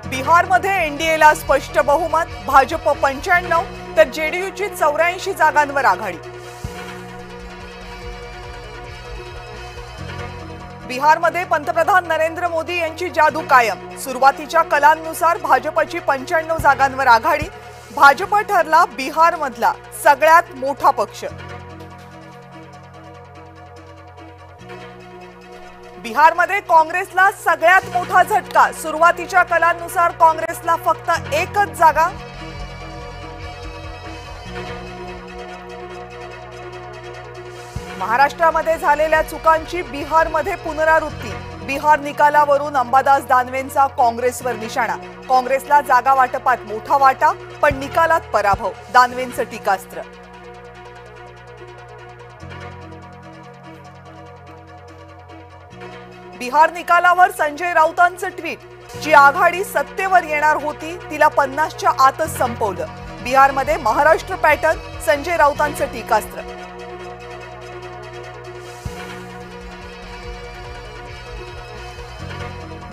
बिहारमध्ये एनडीएला स्पष्ट बहुमत, भाजप 95 तर जेडीयूची 84 जागांवर आघाडी। बिहारमध्ये पंतप्रधान नरेंद्र मोदी यांची जादू कायम, सुरुवातीच्या कलांनुसार भाजपची 95 जागांवर आघाडी। भाजप ठरला बिहारमधला सगळ्यात मोठा पक्ष। बिहारमध्ये काँग्रेसला सगळ्यात मोठा झटका, सुरुवातीच्या कलांनुसार काँग्रेसला फक्त एकच जागा। महाराष्ट्रामध्ये झालेल्या चुकांची बिहारमध्ये पुनरावृत्ती, बिहार निकालावरून अंबादास दानवेंचा काँग्रेसवर निशाणा। काँग्रेसला जागा वाटपात मोठा वाटा, पण निकालात पराभव, दानवेंचं टीकास्त्र। बिहार निकालावर संजय राऊतांचं ट्विट, जी आघाडी सत्तेवर येणार होती तिला 50च्या आतच संपवलं। बिहारमध्ये महाराष्ट्र पॅटर्न, संजय राऊतांचं टीकास्त्र।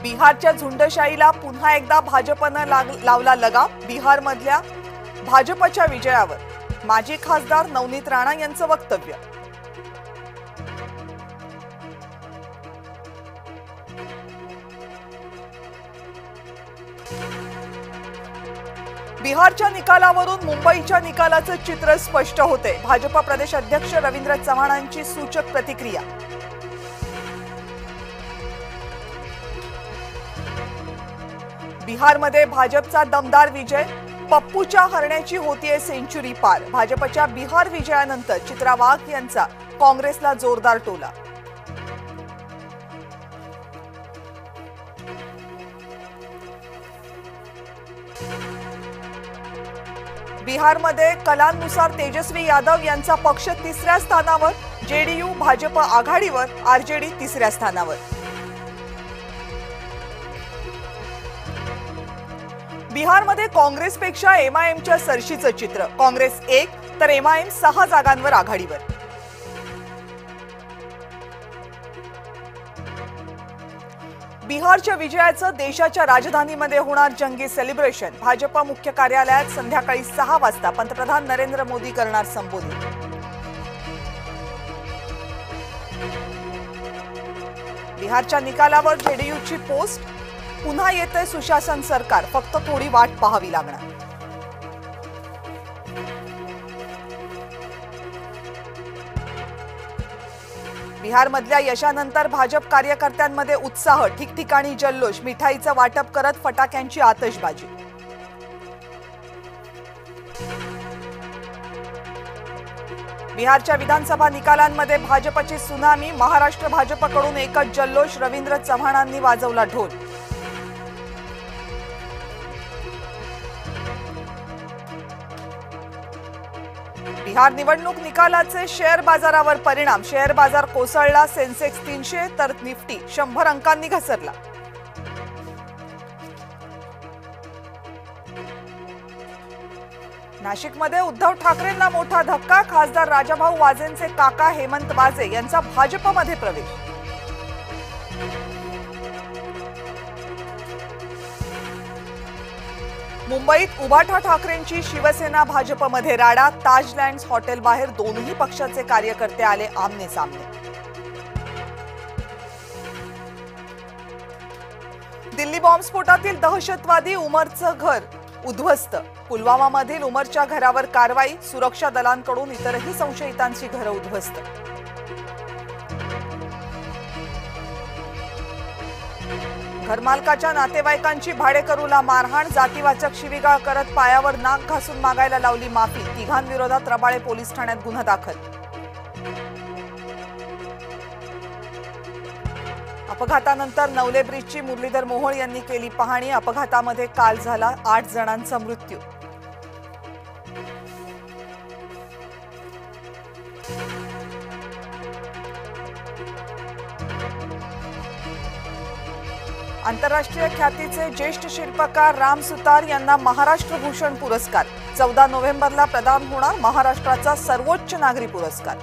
बिहारच्या झुंडशाहीला पुन्हा एकदा भाजपनं लावला लगाम। बिहारमधल्या भाजपच्या विजयावर माजी खासदार नवनीत राणा यांचं वक्तव्य। बिहारच्या निकालावरून मुंबईच्या निकालाचं चित्र स्पष्ट होते। भाजप प्रदेश अध्यक्ष रवींद्र चव्हाणांची सूचक प्रतिक्रिया। बिहारमध्ये भाजपचा दमदार विजय, पप्पूच्या हरण्याची होतीये सेंचुरी पार। भाजपच्या बिहार विजयानंतर चित्रा वाघ यांचा काँग्रेसला जोरदार टोला। बिहारमध्ये कलांनुसार तेजस्वी यादव यांचा पक्ष 3ऱ्या स्थानावर, जेडीयू भाजप आघाडीवर, आरजेडी 3ऱ्या स्थानावर। बिहारमध्ये काँग्रेसपेक्षा एमआयएमच्या सरशीचं चित्र, काँग्रेस 1 तर एमआयएम 6 जागांवर आघाडीवर। बिहारच्या विजयाचं देशाच्या राजधानीमध्ये होणार जंगी सेलिब्रेशन। भाजप मुख्य कार्यालयात संध्याकाळी 6 वाजता पंतप्रधान नरेंद्र मोदी करणार संबोधित। बिहारच्या निकालावर जेडीयूची पोस्ट, पुन्हा येतंय सुशासन सरकार, फक्त थोडी वाट पाहावी लागणार। बिहारमधल्या यशानंतर भाजप कार्यकर्त्यांमध्ये उत्साह, ठिकठिकाणी जल्लोष, मिठाईचं वाटप करत फटाक्यांची आतषबाजी। बिहारच्या विधानसभा निकालांमध्ये भाजपची सुनामी, महाराष्ट्र भाजपकडून एकच जल्लोष, रवींद्र चव्हाणांनी वाजवला ढोल। बिहार निवडणूक निकालाचे शेअर बाजारावर परिणाम, शेअर बाजार कोसळला, सेन्सेक्स 300 तर निफ्टी 100 अंकांनी घसरला। नाशिकमध्ये उद्धव ठाकरेंना मोठा धक्का, खासदार राजाभाऊ वाजेंचे काका हेमंत वाजे यांचा भाजपमध्ये प्रवेश। मुंबईत उभाठा ठाकरेंची शिवसेना भाजपमध्ये राडा, ताजलँड्स हॉटेल बाहेर दोन्ही पक्षाचे कार्यकर्ते आले आमने सामने। दिल्ली बॉम्बस्फोटातील दहशतवादी उमरचं घर उद्ध्वस्त, पुलवामामधील उमरच्या घरावर कारवाई, सुरक्षा दलांकडून इतरही संशयितांची घरं उद्ध्वस्त। घरमालकाच्या नातेवाईकांची भाडेकरूला मारहाण, जातीवाचक शिवीगाळ करत पायावर नाक घासून मागायला लावली माफी, तिघांविरोधात रबाळे पोलीस ठाण्यात गुन्हा दाखल। अपघातानंतर नवले ब्रिजची मुरलीधर मोहोळ यांनी केली पाहणी, अपघातामध्ये काल झाला 8 जणांचा मृत्यू। आंतरराष्ट्रीय ख्यातीचे ज्येष्ठ शिल्पकार राम सुतार यांना महाराष्ट्र भूषण पुरस्कार, 14 नोव्हेंबरला प्रदान होणार महाराष्ट्राचा सर्वोच्च नागरी पुरस्कार।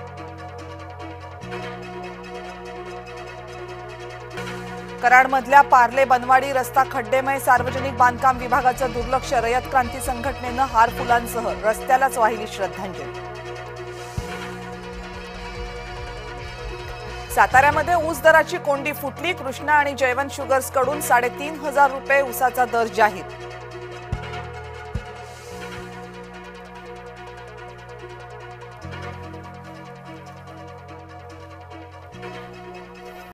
कराडमधल्या पार्ले बनवाडी रस्ता खड्डेमय, सार्वजनिक बांधकाम विभागाचं दुर्लक्ष, रयत क्रांती संघटनेनं हार फुलांसह रस्त्यालाच वाहिली श्रद्धांजली. साताऱ्यामध्ये ऊस दराची कोंडी फुटली, कृष्णा आणि जयवंत शुगर्स कडून 3,500 रुपये ऊसाचा दर जाहीर.